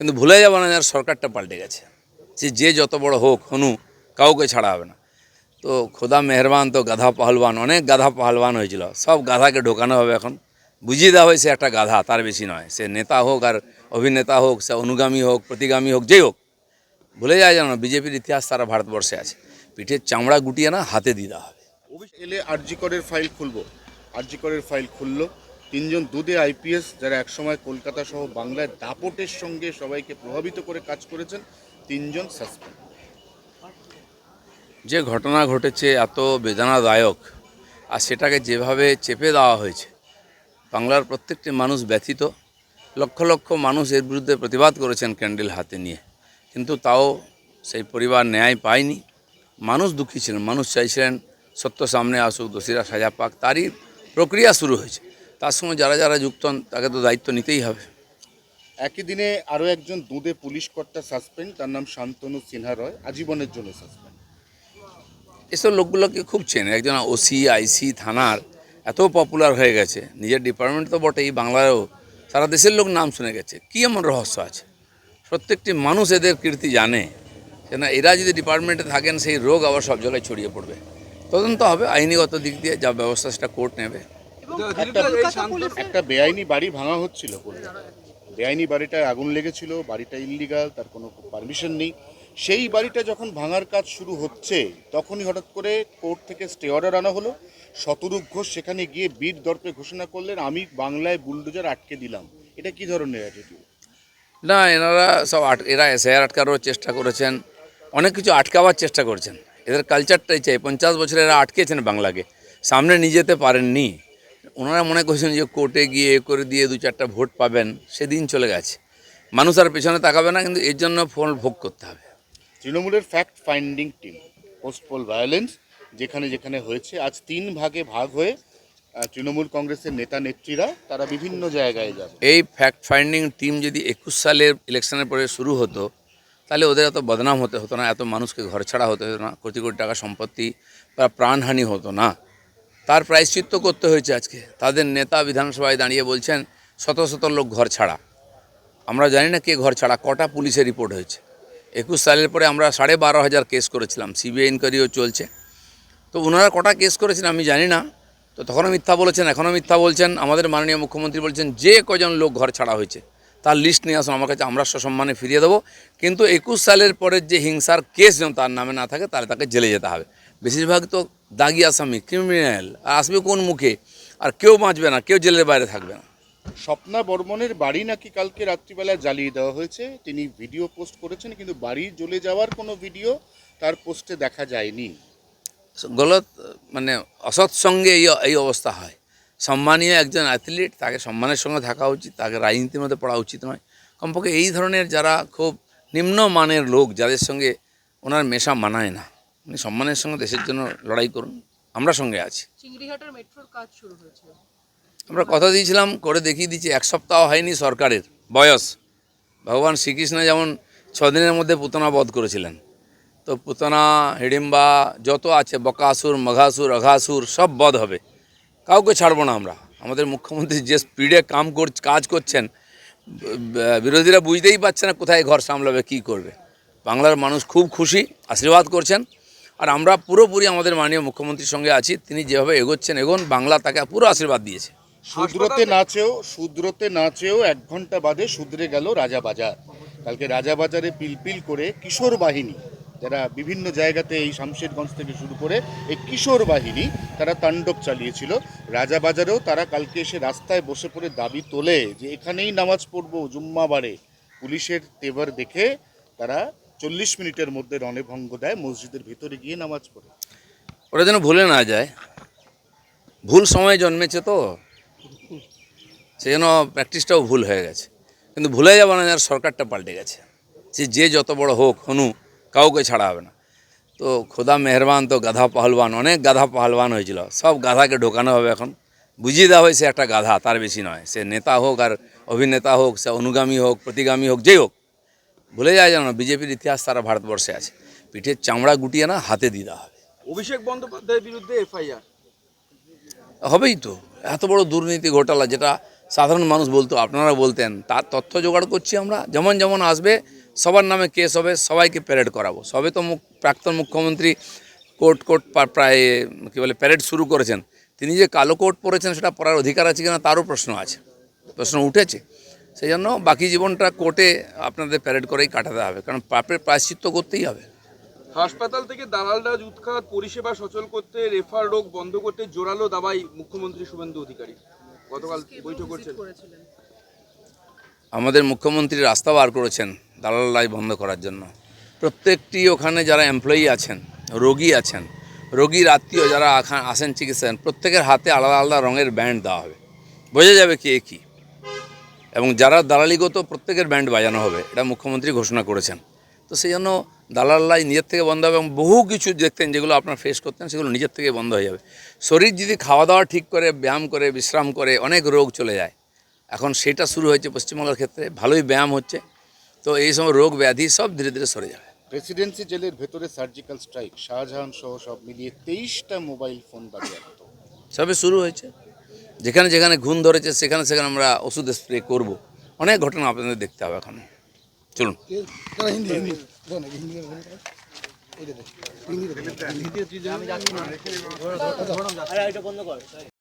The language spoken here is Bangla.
কিন্তু ভুলে যাবো না যার সরকারটা পাল্টে গেছে, যে যত বড় হোক হনু কাউকে ছাড়া হবে না। তো খোদা মেহরবান, তো গাধা পাহলওয়ান, অনেক গাধা পাহলওয়ান হয়েছিল, সব গাধাকে ঢোকানো হবে। এখন বুঝিয়ে দেওয়া হয়েছে একটা গাধা, তার বেশি নয়। সে নেতা হোক আর অভিনেতা হোক, সে অনুগামী হোক প্রতিগামী হোক, যেই হোক, ভুলে যায় যেন বিজেপির ইতিহাস সারা ভারতবর্ষে আছে। পিঠের চামড়া গুটিয়ে না হাতে দিয়ে দেওয়া হবে। এলে আরজি করের ফাইল খুলবো, আরজি করের ফাইল খুললো। তিনজন দুদে আইপিএস যারা একসময় কলকাতা সহ বাংলায় দাপটের সঙ্গে সবাইকে প্রভাবিত করে কাজ করেছেন, তিনজন সাসপেন্ড। যে ঘটনা ঘটেছে এত বেদনাদায়ক, আর সেটাকে যেভাবে চেপে দেওয়া হয়েছে, বাংলার প্রত্যেকটি মানুষ ব্যথিত। লক্ষ লক্ষ মানুষ এর বিরুদ্ধে প্রতিবাদ করেছেন ক্যান্ডেল হাতে নিয়ে, কিন্তু তাও সেই পরিবার ন্যায় পায়নি। মানুষ দুঃখী ছিলেন, মানুষ চাইছিলেন সত্য সামনে আসুক, দোষীরা সাজা পাক। তারই প্রক্রিয়া শুরু হয়েছে। তার সঙ্গে যারা যারা যুক্ত হন তাকে তো দায়িত্ব নিতেই হবে। একই দিনে আরও একজন দুদে পুলিশ কর্তা সাসপেন্ড, তার নাম শান্তনু সিনহা রয়, আজীবনের জন্য সাসপেন্ড। এসব লোকগুলোকে খুব চেনে। একজন ওসি আইসি থানার এত পপুলার হয়ে গেছে, নিজের ডিপার্টমেন্ট তো বটেই, বাংলায়ও সারা দেশের লোক নাম শুনে গেছে। কী এমন রহস্য আছে? প্রত্যেকটি মানুষ এদের কীর্তি জানে যে না, এরা যদি ডিপার্টমেন্টে থাকেন সেই রোগ আবার সব জায়গায় ছড়িয়ে পড়বে। তদন্ত হবে আইনিগত দিক দিয়ে, যা ব্যবস্থা সেটা কোর্ট নেবে। একটা বেআইনি বাড়ি ভাঙা হচ্ছিল, বেআইনি বাড়িটায় আগুন লেগেছিল, বাড়িটা ইললিগাল, তার কোনো পারমিশন নেই। সেই বাড়িটা যখন ভাঙার কাজ শুরু হচ্ছে তখনই হঠাৎ করে কোর্ট থেকে স্টে অর্ডার আনা হলো। শতরূপ ঘোষ সেখানে গিয়ে বীর দর্পে ঘোষণা করলেন, আমি বাংলায় বুলডোজার আটকে দিলাম। এটা কি ধরনের অ্যাটিটিউড? না, এনারা সব এরা এসআইআর আটকানোর চেষ্টা করেছেন, অনেক কিছু আটকাবার চেষ্টা করছেন। এদের কালচারটাই চাই। 50 বছরে এরা আটকেছেন বাংলাকে, সামনে নিয়ে যেতে পারেননি। ওনারা মনে করছেন যে কোর্টে গিয়ে করে দিয়ে 2-4টা ভোট পাবেন, সেদিন চলে গেছে। মানুষ আর পেছনে তাকাবে না, কিন্তু এর জন্য ফল ভোগ করতে হবে। তৃণমূলের fact finding team post pole violence যেখানে যেখানে হয়েছে, আজ 3 ভাগে ভাগ হয়ে তৃণমূল কংগ্রেসের নেতা নেত্রীরা তারা বিভিন্ন জায়গায় যাবে। এই ফ্যাক্ট ফাইন্ডিং টিম যদি 21 সালের ইলেকশনের পরে শুরু হতো, তাহলে ওদের এত বদনাম হতো না, এত মানুষকে ঘর ছাড়া হতে হতো না, কোটি কোটি টাকা সম্পত্তি বা প্রাণহানি হতো না। তার প্রায়শ্চিত্ত করতে হয়েছে আজকে। তাদের নেতা বিধানসভায় দাঁড়িয়ে বলছেন শত শত লোক ঘর ছাড়া। আমরা জানি না কে ঘর ছাড়া, কটা পুলিশের রিপোর্ট হয়েছে। 21 সালের পরে আমরা 12,500 কেস করেছিলাম, সিবিআই ইনকোয়ারিও চলছে। তো ওনারা কটা কেস করেছেন আমি জানি না। তো তখনও মিথ্যা বলেছেন, এখনও মিথ্যা বলছেন। আমাদের মাননীয় মুখ্যমন্ত্রী বলছেন যে কজন লোক ঘর ছাড়া হয়েছে তার লিস্ট নিয়ে আসুন আমার কাছে, আমরা সসম্মানে ফিরিয়ে দেবো। কিন্তু 21 সালের পরের যে হিংসার কেস যেন তার নামে না থাকে, তাহলে তাকে জেলে যেতে হবে। বেশিরভাগ তো দাগি আসামি, ক্রিমিনাল। আর আসবে কোন মুখে? আর কেউ বাঁচবে না, কেউ জেলের বাইরে থাকবে না। স্বপ্না বর্মনের বাড়ি নাকি কালকে রাত্রিবেলায় জ্বালিয়ে দেওয়া হয়েছে, তিনি ভিডিও পোস্ট করেছেন, কিন্তু বাড়ি জ্বলে যাওয়ার কোনো ভিডিও তার পোস্টে দেখা যায়নি। গলত, মানে অসৎ সঙ্গে এই অবস্থা হয়। সম্মানীয় একজন অ্যাথলিট, তাকে সম্মানের সঙ্গে থাকা উচিত, তাকে রাজনীতির মধ্যে পড়া উচিত নয়। কমপক্ষে এই ধরনের যারা খুব নিম্নমানের লোক, যাদের সঙ্গে ওনার মেশা মানায় না, উনি সম্মানের সঙ্গে দেশের জন্য লড়াই করুন, আমরা সঙ্গে আছি। চিংড়িহাটের মেট্রোর কাজ শুরু হয়েছে, আমরা কথা দিয়েছিলাম, করে দেখিয়ে দিচ্ছি। 1 সপ্তাহ হয়নি সরকারের বয়স। ভগবান শ্রীকৃষ্ণ যেমন 6 দিনের মধ্যে পুতনা বধ করেছিলেন, তো পুতনা হিড়িম্বা যত আছে, বকাসুর মঘাসুর অঘাসুর সব বধ হবে। কাউকে ছাড়বো না আমরা। আমাদের মুখ্যমন্ত্রী যে স্পিডে কাজ করছেন, বিরোধীরা বুঝতেই পারছে না কোথায় ঘর সামলাবে, কি করবে। বাংলার মানুষ খুব খুশি, আশীর্বাদ করছেন। আর আমরা পুরোপুরি আমাদের মাননীয় মুখ্যমন্ত্রীর সঙ্গে আছি। তিনি যেভাবে এগোচ্ছেন, বাংলা তাকে পুরো আশীর্বাদ দিয়েছে। শুধরোতে না চেয়েও 1 ঘন্টা বাদে শুধরে গেল রাজাবাজার। কালকে রাজাবাজারে পিলপিল করে কিশোর বাহিনী, যারা বিভিন্ন জায়গাতে এই শামশেরগঞ্জ থেকে শুরু করে এই কিশোর বাহিনী তারা তাণ্ডব চালিয়েছিল। রাজাবাজারেও তারা কালকে এসে রাস্তায় বসে পড়ে দাবি তোলে যে এখানেই নামাজ পড়বো জুম্মাবারে। পুলিশের তেভার দেখে তারা 40 মিনিটের মধ্যে রণভঙ্গ দেয়, মসজিদের ভিতরে গিয়ে নামাজ পড়ে। ওরা যেন ভুলে না যায়, ভুল সময়ে জন্মেছে তো সেজন্য প্র্যাকটিসটাও ভুল হয়ে গেছে। কিন্তু ভুলে যাবো না যার সরকারটা পাল্টে গেছে, যে যত বড় হোক হনু কাউকে ছাড়া হবে না। তো খোদা মেহরবান, তো গাধা পাহলওয়ান, অনেক গাধা পাহলওয়ান হয়েছিল, সব গাধাকে ঢোকানো হবে। এখন বুঝিয়ে দেওয়া হয়েছে একটা গাধা, তার বেশি নয়। সে নেতা হোক আর অভিনেতা হোক, সে অনুগামী হোক প্রতিগামী হোক, যেই হোক, ভুলে যায় যেন বিজেপির ইতিহাস সারা ভারতবর্ষে আছে। পিঠের চামড়া গুটিয়ে না হাতে দিয়ে দেওয়া হবে। অভিষেক বন্দ্যোপাধ্যায়ের বিরুদ্ধে এফআইআর হবেই তো। এত বড় দুর্নীতি ঘোটালা, যেটা সাধারণ মানুষ বলতো, আপনারা বলতেন, তার তথ্য জোগাড় করছি আমরা। যেমন যেমন আসবে সবার নামে কেস হবে, সবাইকে প্যারেড করাবো। সবে তো প্রাক্তন মুখ্যমন্ত্রী কোর্ট প্রায় কী বলে প্যারেড শুরু করেছেন। তিনি যে কালো কোট পরেছেন সেটা পরার অধিকার আছে কিনা তারও প্রশ্ন আছে, প্রশ্ন উঠেছে। সেই জন্য বাকি জীবনটা কোর্টে আপনাদের প্যারেড করেই কাটাতে হবে, কারণ পাপের প্রায়শ্চিত্ত করতেই হবে। হাসপাতাল থেকে দালালরাজ উৎখাত, পরিষেবা সচল করতে, রেফার রোগ বন্ধ করতে জোরালো দাবাই মুখ্যমন্ত্রী শুভেন্দু অধিকারী। গতকাল বৈঠক করছেন। করেছিলেন। আমাদের মুখ্যমন্ত্রী রাস্তা বার করেছেন দালাল রাজ বন্ধ করার জন্য। প্রত্যেকটি ওখানে যারা এমপ্লয়ি আছেন, রোগী আছেন, রোগীর আত্মীয় যারা আসেন চিকিৎসা, প্রত্যেকের হাতে আলাদা আলাদা রঙের ব্যান্ড দেওয়া হবে, বোঝা যাবে কে কী। এবং যারা দালালিগত প্রত্যেকের ব্যান্ড বাজানো হবে, এটা মুখ্যমন্ত্রী ঘোষণা করেছেন। তো সেই জন্য দালাল রাজ নিজের থেকে বন্ধ হবে, এবং বহু কিছু দেখতেন যেগুলো আপনার ফেস করতেন সেগুলো নিজের থেকে বন্ধ হয়ে যাবে। শরীর যদি খাওয়া দাওয়া ঠিক করে, ব্যায়াম করে, বিশ্রাম করে, অনেক রোগ চলে যায়। এখন সেটা শুরু হয়েছে পশ্চিমবঙ্গের ক্ষেত্রে, ভালোই ব্যায়াম হচ্ছে। তো এই সময় রোগ ব্যাধি সব ধীরে ধীরে সরে যাবে। প্রেসিডেন্সি জেলের ভেতরে সার্জিক্যাল স্ট্রাইক, শাহজাহান সহ সব মিলিয়ে 23টা মোবাইল ফোন বাজেয়াপ্ত। সবে শুরু হয়েছে। যেখানে যেখানে ঘুণ ধরেছে সেখানে সেখানে আমরা ওষুধ স্প্রে করব। অনেক ঘটনা আপনাদের দেখতে হবে এখন। চলুন।